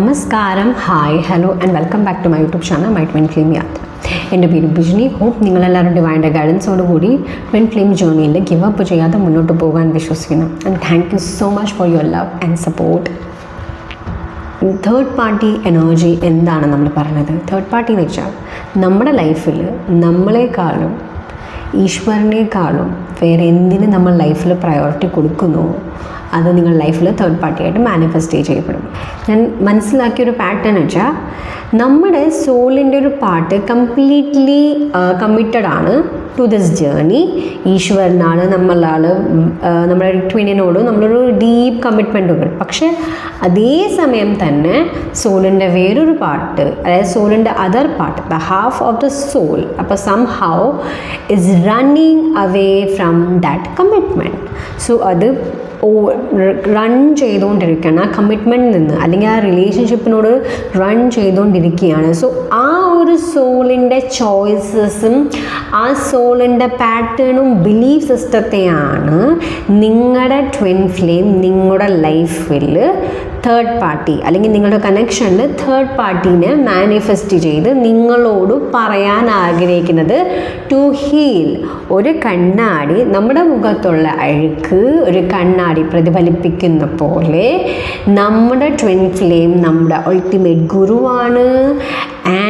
നമസ്കാരം, hi, hello and welcome back to my YouTube channel my twin flame യാത്ര. എൻ്റെ പേര് ബിജിനി. ഹോപ്പ് നിങ്ങളെല്ലാവരും ഡിവൈൻ്റെ ഗൈഡൻസോടുകൂടി ട്വിൻ ഫ്ലെയിം ജേർണിയിൽ ഗിവ് അപ്പ് ചെയ്യാതെ മുന്നോട്ട് പോകാൻ വിശ്വസിക്കുന്നു. And thank you so much for your love and support. Third party energy എന്താണ് നമ്മൾ പറഞ്ഞത്? തേർഡ് പാർട്ടി എന്ന് വെച്ചാൽ നമ്മുടെ ലൈഫിൽ നമ്മളെക്കാളും ഈശ്വരനേക്കാളും വേറെ എന്തിന് നമ്മൾ ലൈഫിൽ പ്രയോറിറ്റി കൊടുക്കുന്നു അത് നിങ്ങൾ ലൈഫിൽ തേർഡ് പാർട്ടിയായിട്ട് മാനിഫെസ്റ്റ് ചെയ്യപ്പെടും. ഞാൻ മനസ്സിലാക്കിയൊരു പാറ്റേൺ വെച്ചാൽ നമ്മുടെ സോളിൻ്റെ ഒരു പാർട്ട് കംപ്ലീറ്റ്ലി കമ്മിറ്റഡ് ആണ് ടു ദിസ് ജേർണി. ഈശ്വരനാണ്, നമ്മുടെ ട്വിനിനോട് നമ്മളൊരു ഡീപ്പ് കമ്മിറ്റ്മെൻറ്റ് ഉണ്ട്. പക്ഷേ അതേ സമയം തന്നെ സോളിൻ്റെ വേറൊരു പാർട്ട്, അതായത് സോളിൻ്റെ other part, the half of the soul, അപ്പോൾ somehow is running away from that commitment. So അത് റൺ ചെയ്തുകൊണ്ടിരിക്കുകയാണ് ആ കമ്മിറ്റ്മെൻറ്റിൽ നിന്ന്, അല്ലെങ്കിൽ ആ റിലേഷൻഷിപ്പിനോട് റൺ ചെയ്തുകൊണ്ടിരിക്കുകയാണ്. സോ ആ ഒരു സോളിൻ്റെ ചോയ്സസും ആ സോളിൻ്റെ പാറ്റേണും ബിലീഫ് സിസ്റ്റത്തെയാണ് നിങ്ങളുടെ ട്വിൻ ഫ്ലെയിം നിങ്ങളുടെ ലൈഫിൽ തേർഡ് പാർട്ടി അല്ലെങ്കിൽ നിങ്ങളുടെ കണക്ഷനിൽ തേർഡ് പാർട്ടീനെ മാനിഫെസ്റ്റ് ചെയ്ത് നിങ്ങളോട് പറയാൻ ആഗ്രഹിക്കുന്നത്. To heal. ഒരു കണ്ണാടി നമ്മുടെ മുഖത്തുള്ള അഴുക്ക് ഒരു കണ്ണാടി പ്രതിഫലിപ്പിക്കുന്ന പോലെ നമ്മുടെ ട്വിൻ ഫ്ലെയിം നമ്മുടെ അൾട്ടിമേറ്റ് ഗുരുവാണ്.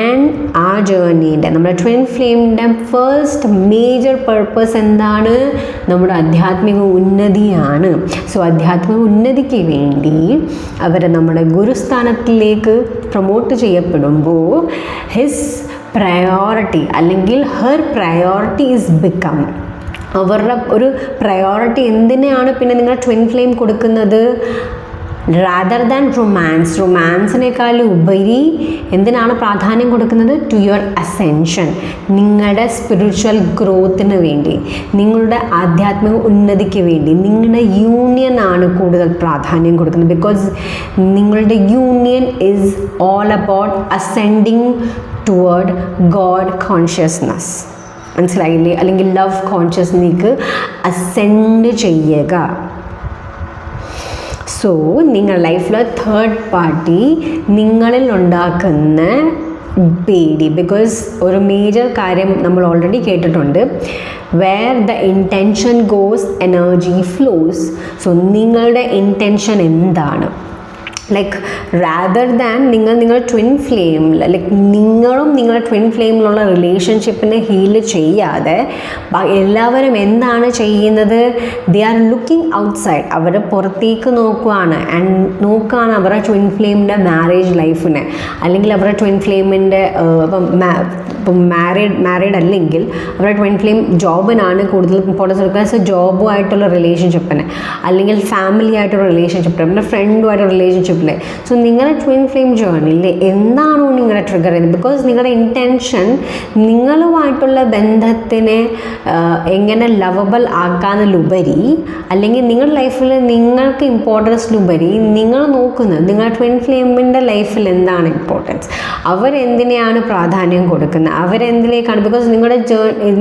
ആൻഡ് ആ ജേർണീൻ്റെ നമ്മുടെ ട്വിൻ ഫ്ലെയിമിൻ്റെ ഫസ്റ്റ് മേജർ പർപ്പസ് എന്താണ്? നമ്മുടെ ആധ്യാത്മിക ഉന്നതിയാണ്. സോ ആധ്യാത്മിക ഉന്നതിക്ക് വേണ്ടി അവർ നമ്മുടെ ഗുരുസ്ഥാനത്തിലേക്ക് പ്രൊമോട്ട് ചെയ്യപ്പെടുമ്പോൾ ഹിസ് പ്രയോറിറ്റി അല്ലെങ്കിൽ ഹെർ പ്രയോറിറ്റി ഈസ് ബിക്കം, അവരുടെ ഒരു പ്രയോറിറ്റി എന്തിനാണ് പിന്നെ നിങ്ങൾ ട്വിൻ ഫ്ലെയിം കൊടുക്കുന്നത്? റാദർ ദാൻ റൊമാൻസിനേക്കാൾ ഉപരി എന്തിനാണ് പ്രാധാന്യം കൊടുക്കുന്നത്? ടു യുവർ അസെൻഷൻ, നിങ്ങളുടെ സ്പിരിച്വൽ ഗ്രോത്തിന് വേണ്ടി, നിങ്ങളുടെ ആധ്യാത്മിക ഉന്നതിക്ക് വേണ്ടി, നിങ്ങളുടെ യൂണിയൻ ആണ് കൂടുതൽ പ്രാധാന്യം കൊടുക്കുന്നത്. ബിക്കോസ് നിങ്ങളുടെ union is all about ascending toward God consciousness. മനസ്സിലായില്ലേ? അല്ലെങ്കിൽ ലവ് കോൺഷ്യസ്നസ്സിലേക്ക് അസെൻഡ് ചെയ്യുക. സോ നിങ്ങൾ ലൈഫിൽ തേർഡ് പാർട്ടി നിങ്ങളിൽ ഉണ്ടാക്കുന്ന പേടി, ബിക്കോസ് ഒരു മേജർ കാര്യം നമ്മൾ ഓൾറെഡി കേട്ടിട്ടുണ്ട്, where the intention goes energy flows. So നിങ്ങളുടെ ഇൻറ്റൻഷൻ എന്താണ്? ലൈക്ക് റാദർ ദാൻ നിങ്ങൾ ട്വിൻ ഫ്ലെയിമിൽ, ലൈക്ക് നിങ്ങളും നിങ്ങളുടെ ട്വിൻ ഫ്ലെയിമിലുള്ള റിലേഷൻഷിപ്പിനെ ഹീൽ ചെയ്യാതെ എല്ലാവരും എന്താണ് ചെയ്യുന്നത്? They are looking outside. അവർ പുറത്തേക്ക് നോക്കുകയാണ് നോക്കുകയാണ് അവരുടെ ട്വിൻ ഫ്ലെയിമിൻ്റെ മാരേജ് ലൈഫിനെ, അല്ലെങ്കിൽ അവരുടെ ട്വിൻ ഫ്ലെയിമിൻ്റെ ഇപ്പം മാരീഡ് അല്ലെങ്കിൽ അവരുടെ ട്വിൻ ഫ്ലെയിം ജോബിനാണ് കൂടുതൽ ഇമ്പോർട്ടൻസ് കൊടുക്കുക. സോ ജോബുമായിട്ടുള്ള റിലേഷൻഷിപ്പിനെ, അല്ലെങ്കിൽ ഫാമിലി ആയിട്ടുള്ള റിലേഷൻഷിപ്പിനെ, പിന്നെ ഫ്രണ്ടുമായിട്ടുള്ള റിലേഷൻഷിപ്പിലെ. സോ നിങ്ങളുടെ ട്വിൻ ഫ്ലെയിം ജേർണിയിൽ എന്താണോ നിങ്ങളെ ട്രിഗർ ചെയ്യുന്നത്? ബിക്കോസ് നിങ്ങളുടെ ഇൻറ്റൻഷൻ നിങ്ങളുമായിട്ടുള്ള ബന്ധത്തിനെ എങ്ങനെ ലവബിൾ ആക്കാന്നതിലുപരി, അല്ലെങ്കിൽ നിങ്ങളുടെ ലൈഫിൽ നിങ്ങൾക്ക് ഇമ്പോർട്ടൻസിലുപരി നിങ്ങൾ നോക്കുന്നത് നിങ്ങളുടെ ട്വിൻ ഫ്ലെയിമിൻ്റെ ലൈഫിൽ എന്താണ് ഇമ്പോർട്ടൻസ്, അവരെന്തിനെയാണ് പ്രാധാന്യം കൊടുക്കുന്നത്, അവരെന്തിലേക്കാണ്. ബിക്കോസ്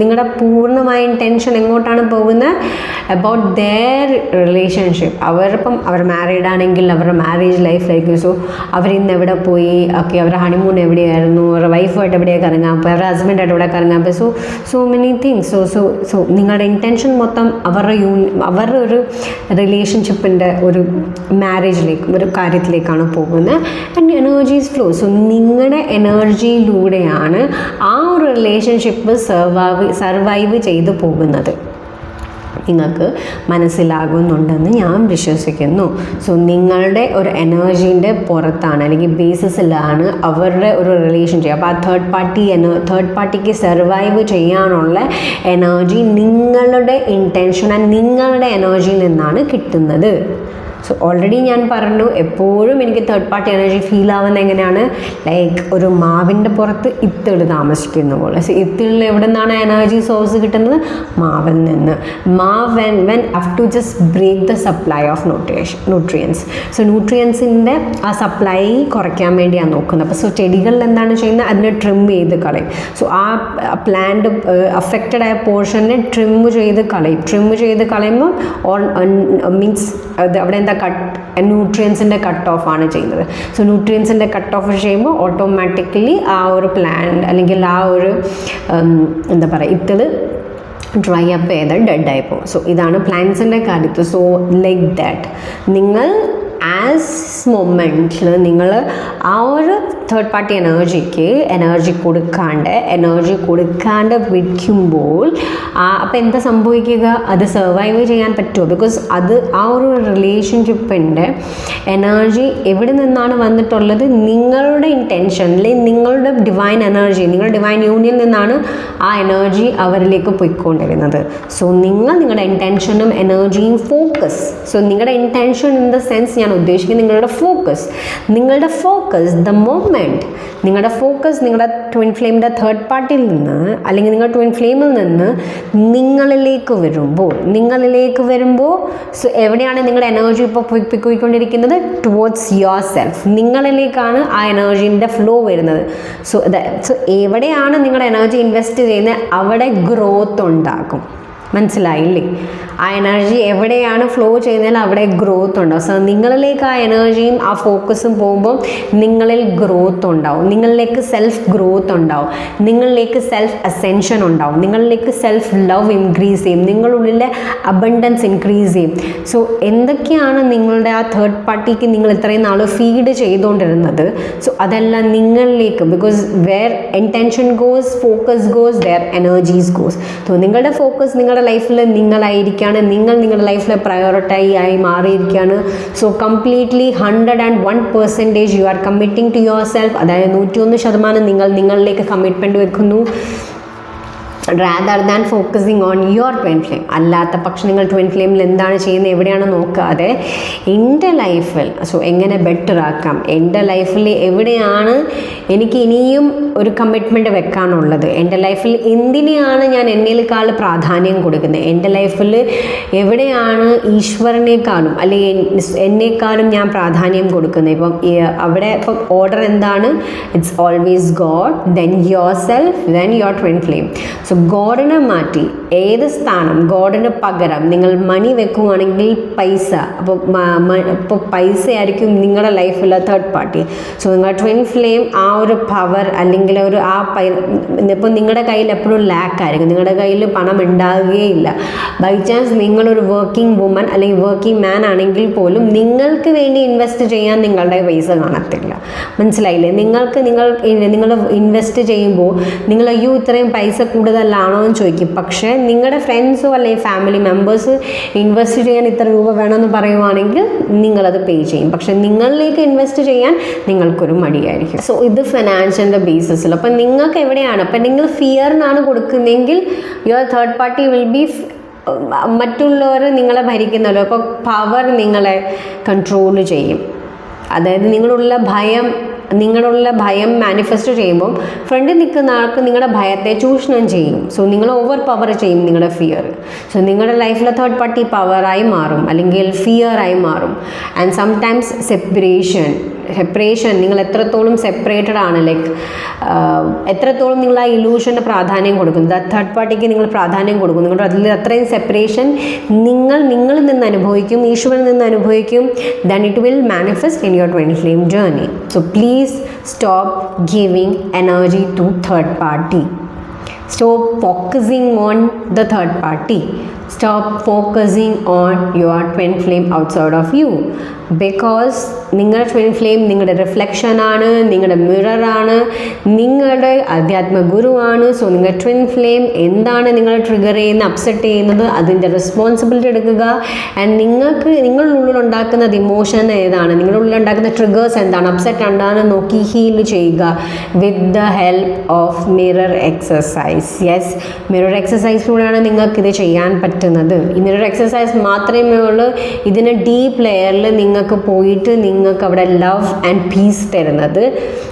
നിങ്ങളുടെ പൂർണ്ണമായ ഇൻറ്റൻഷൻ എങ്ങോട്ടാണ് പോകുന്നത്? About their relationship. അവർ മാരീഡ് ആണെങ്കിൽ അവരുടെ മാരേജ് ലൈഫിലായിരിക്കും. സോ അവരിന്ന് എവിടെ പോയി, ഓക്കെ അവരുടെ ഹണിമൂൺ എവിടെയായിരുന്നു, അവരുടെ വൈഫായിട്ട് എവിടെയാണ് കറങ്ങാൻ പോയി, അവരുടെ ഹസ്ബൻഡായിട്ട് എവിടെ കറങ്ങാൻ പോയി. So many things. സോ നിങ്ങളുടെ ഇൻറ്റൻഷൻ മൊത്തം അവരുടെ ഒരു റിലേഷൻഷിപ്പിൻ്റെ ഒരു മാരേജിലേക്ക്, ഒരു കാര്യത്തിലേക്കാണ് പോകുന്നത്. And energies flow. സോ നിങ്ങളുടെ എനർജിയിലൂടെയാണ് ആ ഒരു റിലേഷൻഷിപ്പ് സർവൈവ് ചെയ്തു പോകുന്നത്. നിങ്ങൾക്ക് മനസ്സിലാകുന്നുണ്ടെന്ന് ഞാൻ വിശ്വസിക്കുന്നു. സോ നിങ്ങളുടെ ഒരു എനർജീൻ്റെ പുറത്താണ് അല്ലെങ്കിൽ ബേസിസിലാണ് അവരുടെ ഒരു റിലേഷൻഷിപ്പ്. അപ്പോൾ ആ തേർഡ് പാർട്ടിക്ക് സർവൈവ് ചെയ്യാനുള്ള എനർജി നിങ്ങളുടെ ഇൻറ്റൻഷൻ ആൻഡ് നിങ്ങളുടെ എനർജിയിൽ നിന്നാണ് കിട്ടുന്നത്. സോ ഓൾറെഡി ഞാൻ പറഞ്ഞു, എപ്പോഴും എനിക്ക് തേർഡ് പാർട്ടി എനർജി ഫീൽ ആവുന്നത് എങ്ങനെയാണ്? ലൈക്ക് ഒരു മാവിൻ്റെ പുറത്ത് ഇത്തിൾ താമസിക്കുന്ന പോലെ. സോ ഇത്തിളിൽ എവിടെ നിന്നാണ് എനർജി സോഴ്സ് കിട്ടുന്നത്? മാവിൽ നിന്ന്. When have to just break the supply of nutrients. So ന്യൂട്രിയൻസിൻ്റെ ആ സപ്ലൈ കുറയ്ക്കാൻ വേണ്ടിയാണ് നോക്കുന്നത്. അപ്പോൾ സോ ചെടികളിൽ എന്താണ് ചെയ്യുന്നത്? അതിനെ ട്രിം ചെയ്ത് കളയും. സോ ആ പ്ലാന്റ് അഫക്റ്റഡ് ആയ പോർഷനെ ട്രിം ചെയ്ത് കളയുമ്പോൾ മീൻസ് അവിടെ എന്താ ന്യൂട്രിയൻസിൻ്റെ കട്ട് ഓഫ് ആണ് ചെയ്യുന്നത്. സോ ന്യൂട്രിയൻസിൻ്റെ കട്ട് ഓഫ് ചെയ്യുമ്പോൾ ഓട്ടോമാറ്റിക്കലി ആ ഒരു പ്ലാന്റ് അല്ലെങ്കിൽ ആ ഒരു എന്താ പറയുക ഇത്തിൾ ഡ്രൈ അപ്പ് ചെയ്ത് ഡെഡായി പോകും. സോ ഇതാണ് പ്ലാന്റ്സിൻ്റെ കാര്യത്തിൽ. സോ ലൈക്ക് ദാറ്റ് നിങ്ങൾ ആസ് മൊമെൻറ്റിൽ നിങ്ങൾ ആ ഒരു തേർഡ് പാർട്ടി എനർജി കൊടുക്കാണ്ട് വിൽക്കുമ്പോൾ അപ്പോൾ എന്താ സംഭവിക്കുക, അത് സർവൈവ് ചെയ്യാൻ പറ്റുമോ? ബിക്കോസ് അത് ആ ഒരു റിലേഷൻഷിപ്പിൻ്റെ എനർജി എവിടെ നിന്നാണ് വന്നിട്ടുള്ളത്? നിങ്ങളുടെ ഇൻറ്റൻഷൻ അല്ലെങ്കിൽ നിങ്ങളുടെ ഡിവൈൻ എനർജി, നിങ്ങളുടെ ഡിവൈൻ യൂണിയനിൽ നിന്നാണ് ആ എനർജി അവരിലേക്ക് പോയിക്കൊണ്ടിരുന്നത്. സോ നിങ്ങളുടെ ഇൻറ്റൻഷനും എനർജിയും ഫോക്കസ്. സോ നിങ്ങളുടെ ഇൻറ്റൻഷൻ ഇൻ ദ സെൻസ് ഞാൻ ഉദ്ദേശിക്കുന്നത് നിങ്ങളുടെ ഫോക്കസ് ദ മൊമെൻറ്റ്, നിങ്ങളുടെ ഫോക്കസ് നിങ്ങളുടെ ട്വിൻ ഫ്ലെയിമിൻ്റെ തേർഡ് പാർട്ടിയിൽ നിന്ന് അല്ലെങ്കിൽ നിങ്ങളുടെ ട്വിൻ ഫ്ലെയിമിൽ നിന്ന് നിങ്ങളിലേക്ക് വരുമ്പോൾ സോ എവിടെയാണ് നിങ്ങളുടെ എനർജി ഇപ്പോൾ പോയിക്കൊണ്ടിരിക്കുന്നത്? Towards your self. നിങ്ങളിലേക്കാണ് ആ എനർജീൻ്റെ ഫ്ലോ വരുന്നത്. സോ എവിടെയാണ് നിങ്ങളുടെ എനർജി ഇൻവെസ്റ്റ് ചെയ്യുന്നത് അവിടെ ഗ്രോത്ത് ഉണ്ടാകും. മനസ്സിലായില്ലേ? ആ എനർജി എവിടെയാണ് ഫ്ലോ ചെയ്യുന്നതിൽ അവിടെ ഗ്രോത്ത് ഉണ്ടാവും. സോ നിങ്ങളിലേക്ക് ആ എനർജിയും ആ ഫോക്കസും പോകുമ്പോൾ നിങ്ങളിൽ ഗ്രോത്ത് ഉണ്ടാവും, നിങ്ങളിലേക്ക് സെൽഫ് ഗ്രോത്ത് ഉണ്ടാവും, നിങ്ങളിലേക്ക് സെൽഫ് അസെൻഷൻ ഉണ്ടാവും, നിങ്ങളിലേക്ക് സെൽഫ് ലവ് ഇൻക്രീസ് ചെയ്യും, നിങ്ങളുള്ളിലെ അബണ്ടൻസ് ഇൻക്രീസ് ചെയ്യും. സോ എന്തൊക്കെയാണ് നിങ്ങളുടെ ആ തേർഡ് പാർട്ടിക്ക് നിങ്ങൾ ഇത്രയും നാൾ ഫീഡ് ചെയ്തുകൊണ്ടിരുന്നത്, സോ അതെല്ലാം നിങ്ങളിലേക്ക്, because where intention goes focus goes where energies goes. So നിങ്ങളുടെ ഫോക്കസ് നിങ്ങളുടെ ലൈഫിൽ നിങ്ങളായിരിക്കുകയാണ്, നിങ്ങൾ നിങ്ങളുടെ ലൈഫിൽ പ്രയോറിറ്റി ആയി മാറിയിരിക്കുകയാണ്. So completely 101% you are committing to yourself. അതായത് 101% നിങ്ങൾ നിങ്ങളിലേക്ക് കമ്മിറ്റ്മെൻറ്റ് വെക്കുന്നു, rather than focusing on your twin flame. അല്ലാത്ത പക്ഷം നിങ്ങൾ ട്വിൻ ഫ്ലെയിമിൽ എന്താണ് ചെയ്യുന്നത് എവിടെയാണ് നോക്കാതെ എൻ്റെ ലൈഫിൽ എങ്ങനെ ബെറ്റർ ആക്കാം, എൻ്റെ ലൈഫിൽ എവിടെയാണ് എനിക്ക് ഇനിയും ഒരു കമ്മിറ്റ്മെൻറ്റ് വെക്കാനുള്ളത്, എൻ്റെ ലൈഫിൽ എന്തിനെയാണ് ഞാൻ എന്നേക്കാൾ പ്രാധാന്യം കൊടുക്കുന്നത്, എൻ്റെ ലൈഫിൽ എവിടെയാണ് ഈശ്വരനേക്കാളും അല്ലെങ്കിൽ എന്നേക്കാളും ഞാൻ പ്രാധാന്യം കൊടുക്കുന്നത്. ഇപ്പം ഓർഡർ എന്താണ്? It's always God, then your self, then your twin flame. So ഗോഡിനെ മാറ്റി ഏത് സ്ഥാനം, ഗോഡിന് പകരം നിങ്ങൾ മണി വെക്കുകയാണെങ്കിൽ പൈസ, അപ്പോൾ പൈസ ആയിരിക്കും നിങ്ങളുടെ ലൈഫിൽ തേർഡ് പാർട്ടി. സോ നിങ്ങളുടെ ട്വിൻ ഫ്ലെയിം ആ ഒരു പവർ അല്ലെങ്കിൽ ഇപ്പോൾ നിങ്ങളുടെ കയ്യിൽ എപ്പോഴും ലാക്ക് ആയിരിക്കും, നിങ്ങളുടെ കയ്യിൽ പണം ഉണ്ടാകുകയില്ല. ബൈ ചാൻസ് നിങ്ങളൊരു വർക്കിംഗ് വുമൻ അല്ലെങ്കിൽ വർക്കിംഗ് മാൻ ആണെങ്കിൽ പോലും നിങ്ങൾക്ക് വേണ്ടി ഇൻവെസ്റ്റ് ചെയ്യാൻ നിങ്ങളുടെ പൈസ കാണത്തില്ല. മനസ്സിലായില്ലേ? നിങ്ങൾ ഇൻവെസ്റ്റ് ചെയ്യുമ്പോൾ നിങ്ങൾ അയ്യോ ഇത്രയും പൈസ കൂടുതലാണോ എന്ന് ചോദിക്കും. പക്ഷേ നിങ്ങളുടെ ഫ്രണ്ട്സോ അല്ലെങ്കിൽ ഫാമിലി മെമ്പേഴ്സ് ഇൻവെസ്റ്റ് ചെയ്യാൻ ഇത്ര രൂപ വേണമെന്ന് പറയുവാണെങ്കിൽ നിങ്ങളത് പേ ചെയ്യും. പക്ഷെ നിങ്ങളിലേക്ക് ഇൻവെസ്റ്റ് ചെയ്യാൻ നിങ്ങൾക്കൊരു മടിയായിരിക്കും. സോ ഇത് ഫിനാൻഷ്യലിൻ്റെ ബേസിസിൽ. അപ്പം നിങ്ങൾക്ക് എവിടെയാണ്, അപ്പം നിങ്ങൾ ഫിയറിനാണ് കൊടുക്കുന്നതെങ്കിൽ your third party will be മറ്റുള്ളവർ നിങ്ങളെ ഭരിക്കുന്നല്ലോ. അപ്പോൾ പവർ നിങ്ങളെ കൺട്രോൾ ചെയ്യും. അതായത് നിങ്ങളുള്ള ഭയം മാനിഫെസ്റ്റ് ചെയ്യുമ്പോൾ ഫ്രണ്ടിൽ നിൽക്കുന്ന ആൾക്ക് നിങ്ങളുടെ ഭയത്തെ ചൂഷണം ചെയ്യും. സോ നിങ്ങൾ ഓവർ പവർ ചെയ്യും നിങ്ങളുടെ ഫിയർ. സോ നിങ്ങളുടെ ലൈഫിലെ തേർഡ് പാർട്ടി പവറായി മാറും അല്ലെങ്കിൽ ഫിയറായി മാറും. ആൻഡ് സംടൈംസ് സെപ്പറേഷൻ നിങ്ങൾ എത്രത്തോളം സെപ്പറേറ്റഡ് ആണ്, ലൈക്ക് എത്രത്തോളം നിങ്ങൾ ആ ഇലൂഷൻ്റെ പ്രാധാന്യം കൊടുക്കും, തേർഡ് പാർട്ടിക്ക് നിങ്ങൾ പ്രാധാന്യം കൊടുക്കും, നിങ്ങളുടെ അതിൽ അത്രയും സെപ്പറേഷൻ നിങ്ങളിൽ നിന്ന് അനുഭവിക്കും, ഈശ്വരനിൽ നിന്ന് അനുഭവിക്കും. Then it will manifest in your twin flame journey. So please stop giving energy to third party. Stop focusing on the third party. Stop focusing on your twin flame outside of you. Because നിങ്ങളുടെ twin flame നിങ്ങളുടെ റിഫ്ലക്ഷനാണ്, നിങ്ങളുടെ മിററാണ്, നിങ്ങളുടെ അധ്യാത്മ ഗുരുവാണ്. So നിങ്ങളുടെ twin flame എന്താണ് നിങ്ങളെ trigger ചെയ്യുന്ന upset ചെയ്യുന്നത് അതിൻ്റെ റെസ്പോൺസിബിലിറ്റി എടുക്കുക. ആൻഡ് നിങ്ങളുടെ ഉള്ളിൽ ഉണ്ടാക്കുന്ന ഇമോഷൻ ഏതാണ്, നിങ്ങളുടെ ഉള്ളിൽ ഉണ്ടാക്കുന്ന ട്രിഗേഴ്സ് എന്താണ്, അപ്സെറ്റ് എന്താണെന്ന് നോക്കി ഹീൽ ചെയ്യുക with the help of mirror exercise. Yes, mirror എക്സസൈസിലൂടെയാണ് നിങ്ങൾക്കിത് ചെയ്യാൻ പറ്റുന്നത്. ഈ മിറർ എക്സസൈസ് മാത്രമേ ഉള്ളൂ ഇതിന് ഡീപ്പ് ലെയറിൽ നിങ്ങൾക്ക് പോയിട്ട് നിങ്ങൾക്ക് അവിടെ ലവ് ആൻഡ് പീസ് തരുന്നത്.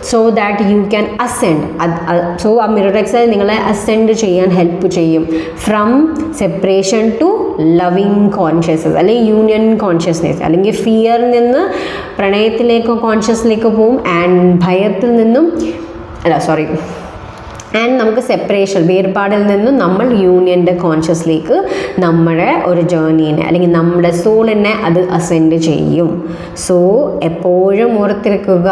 So that you can ascend. So ആ മിറർ എക്സസൈസ് നിങ്ങളെ അസെൻഡ് ചെയ്യാൻ ഹെൽപ്പ് ചെയ്യും from separation to loving consciousness അല്ലെങ്കിൽ യൂണിയൻ കോൺഷ്യസ്നെസ്. അല്ലെങ്കിൽ ഫിയറിൽ നിന്ന് പ്രണയത്തിലേക്കോ കോൺഷ്യസിലേക്ക് പോവും. ആൻഡ് ഭയത്തിൽ നിന്നും ആൻഡ് നമുക്ക് സെപ്പറേഷൻ, വേർപാടിൽ നിന്നും നമ്മൾ യൂണിയൻ്റെ കോൺഷ്യസിലേക്ക് നമ്മുടെ ഒരു ജേർണീനെ അല്ലെങ്കിൽ നമ്മുടെ സോളിനെ അത് അസെൻഡ് ചെയ്യും. സോ എപ്പോഴും ഓർത്തിരിക്കുക,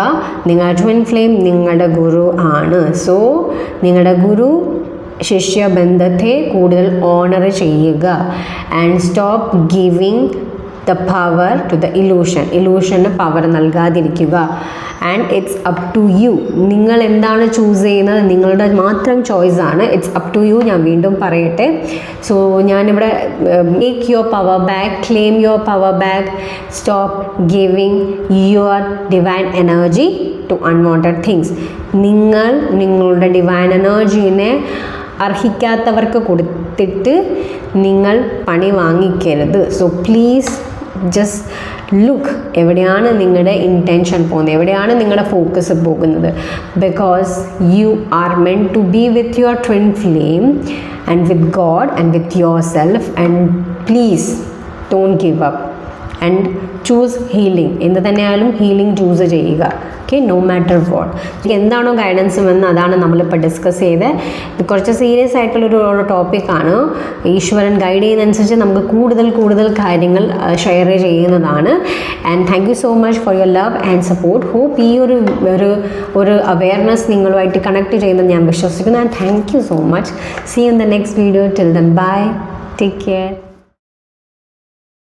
നിങ്ങളുടെ ട്വിൻ ഫ്ലെയിം നിങ്ങളുടെ ഗുരു ആണ്. സോ നിങ്ങളുടെ ഗുരു ശിഷ്യബന്ധത്തെ കൂടുതൽ ഓണർ ചെയ്യുക. And stop giving the power to the ഇലൂഷന് പവർ നൽകാതിരിക്കുക. And it's up to you. നിങ്ങൾ എന്താണ് ചൂസ് ചെയ്യുന്നത് നിങ്ങളുടെ മാത്രം ചോയ്സാണ്. It's up to you. ഞാൻ വീണ്ടും പറയട്ടെ. സോ ഞാനിവിടെ make your power back, claim your power back, stop giving your divine energy to unwanted things. നിങ്ങൾ നിങ്ങളുടെ ഡിവൈൻ എനർജീനെ അർഹിക്കാത്തവർക്ക് കൊടുത്തിട്ട് നിങ്ങൾ പണി വാങ്ങിക്കരുത്. സോ പ്ലീസ് ജസ്റ്റ് ലുക്ക്, എവിടെയാണ് നിങ്ങളുടെ ഇൻറ്റൻഷൻ പോകുന്നത്, എവിടെയാണ് നിങ്ങളുടെ ഫോക്കസ് പോകുന്നത്. Because you are meant to be with your twin flame and with God and with yourself. And please don't give up and choose healing. എന്ത് തന്നെയായാലും healing choose ചെയ്യുക. Okay, no matter what. എന്താണോ guidance വന്ന് അതാണ് നമ്മളിപ്പോൾ discuss ചെയ്ത്. ഇത് കുറച്ച് സീരിയസ് ആയിട്ടുള്ളൊരു ടോപ്പിക്കാണ്. ഈശ്വരൻ ഗൈഡ് ചെയ്യുന്നതനുസരിച്ച് നമുക്ക് കൂടുതൽ കാര്യങ്ങൾ ഷെയർ ചെയ്യുന്നതാണ്. And thank you so much for your love and support. Hope ഈ ഒരു അവെയർനെസ് നിങ്ങളുമായിട്ട് കണക്ട് ചെയ്യുന്നത് ഞാൻ വിശ്വസിക്കുന്നു. And thank you so much. See in the next video. Till then bye, take care.